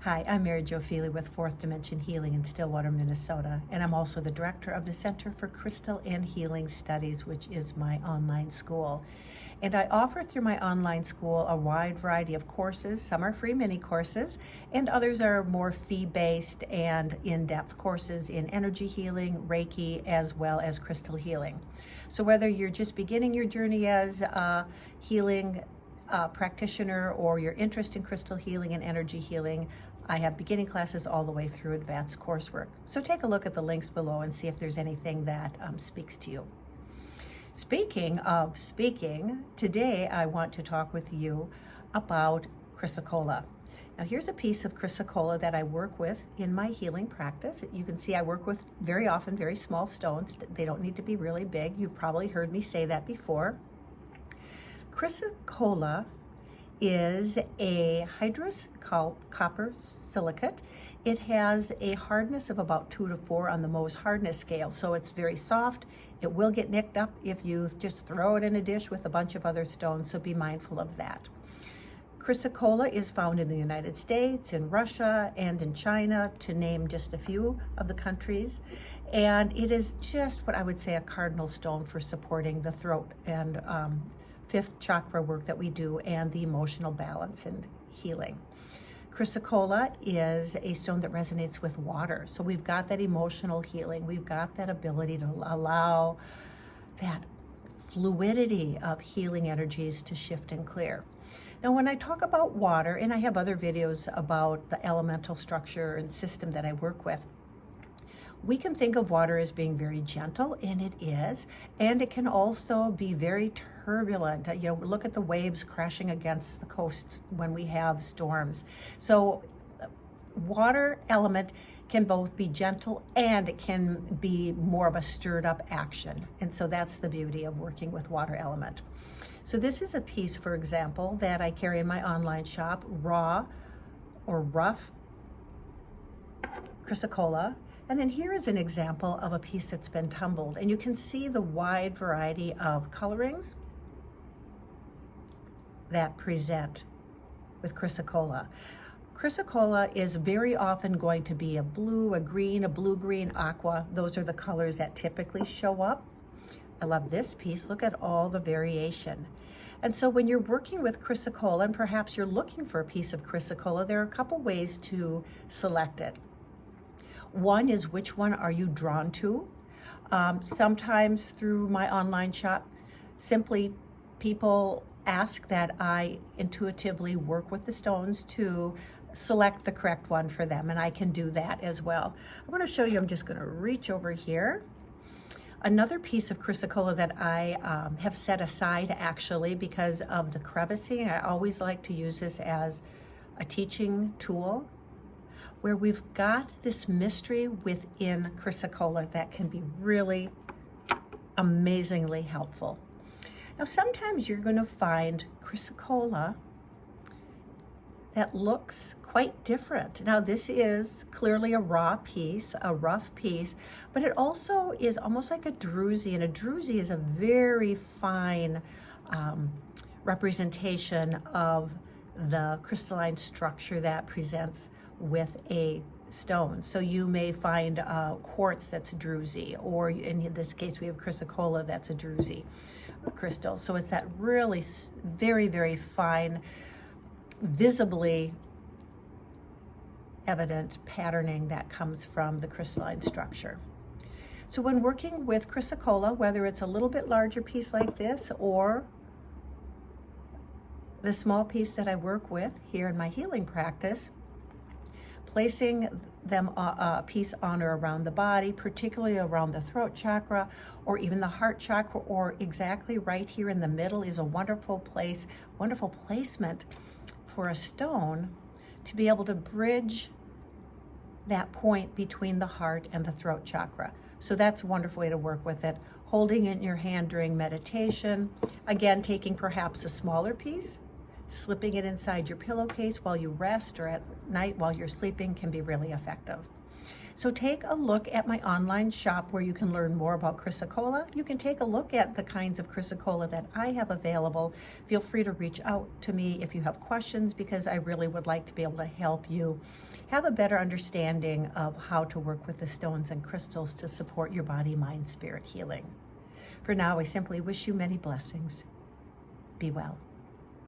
Hi, I'm maryjo with Fourth Dimension Healing in Stillwater, Minnesota, and I'm also the director of the Center for Crystal and Healing Studies, which is my online school. And I offer through my online school a wide variety of courses. Some are free mini courses, and others are more fee-based and in-depth courses in energy healing, Reiki, as well as crystal healing. So whether you're just beginning your journey as a healing practitioner or your interest in crystal healing and energy healing, I have beginning classes all the way through advanced coursework. So take a look at the links below and see if there's anything that speaks to you. Speaking of speaking, today I want to talk with you about chrysocolla. Now here's a piece of chrysocolla that I work with in my healing practice. You can see I work with very often very small stones. They don't need to be really big. You've probably heard me say that before. Chrysocolla is a hydrous copper silicate. It has a hardness of about 2 to 4 on the Mohs hardness scale, so it's very soft. It will get nicked up if you just throw it in a dish with a bunch of other stones, so be mindful of that. Chrysocolla is found in the United States, in Russia, and in China, to name just a few of the countries. And it is just what I would say a cardinal stone for supporting the throat and fifth chakra work that we do and the emotional balance and healing. Chrysocolla is a stone that resonates with water. So we've got that emotional healing. We've got that ability to allow that fluidity of healing energies to shift and clear. Now, when I talk about water, and I have other videos about the elemental structure and system that I work with, we can think of water as being very gentle, and it is, and it can also be very turbulent. You know, look at the waves crashing against the coasts when we have storms. So water element can both be gentle and it can be more of a stirred up action. And so that's the beauty of working with water element. So this is a piece, for example, that I carry in my online shop, raw or rough chrysocolla. And then here is an example of a piece that's been tumbled, and you can see the wide variety of colorings that present with chrysocolla. Chrysocolla is very often going to be a blue, a green, a blue-green, aqua. Those are the colors that typically show up. I love this piece. Look at all the variation. And so when you're working with chrysocolla, and perhaps you're looking for a piece of chrysocolla, there are a couple ways to select it. One is, which one are you drawn to? Sometimes through my online shop, simply people ask that I intuitively work with the stones to select the correct one for them, and I can do that as well. I want to show you, I'm just going to reach over here. Another piece of chrysocolla that I have set aside actually because of the crevicing. I always like to use this as a teaching tool, where we've got this mystery within chrysocolla that can be really amazingly helpful. Now, sometimes you're going to find chrysocolla that looks quite different. Now, this is clearly a raw piece, a rough piece, but it also is almost like a druzy, and a druzy is a very fine representation of the crystalline structure that presents with a stone. So you may find quartz that's druzy, or in this case we have chrysocolla that's a druzy crystal. So it's that really very, very fine, visibly evident patterning that comes from the crystalline structure. So when working with chrysocolla, whether it's a little bit larger piece like this or the small piece that I work with here in my healing practice, placing them a piece on or around the body, particularly around the throat chakra or even the heart chakra, or exactly right here in the middle, is a wonderful place, wonderful placement for a stone to be able to bridge that point between the heart and the throat chakra. So that's a wonderful way to work with it. Holding it in your hand during meditation, again, taking perhaps a smaller piece, slipping it inside your pillowcase while you rest or at night while you're sleeping can be really effective. So take a look at my online shop where you can learn more about Chrysocolla. You can take a look at the kinds of Chrysocolla that I have available. Feel free to reach out to me if you have questions, because I really would like to be able to help you have a better understanding of how to work with the stones and crystals to support your body, mind, spirit healing. For now, I simply wish you many blessings. Be well.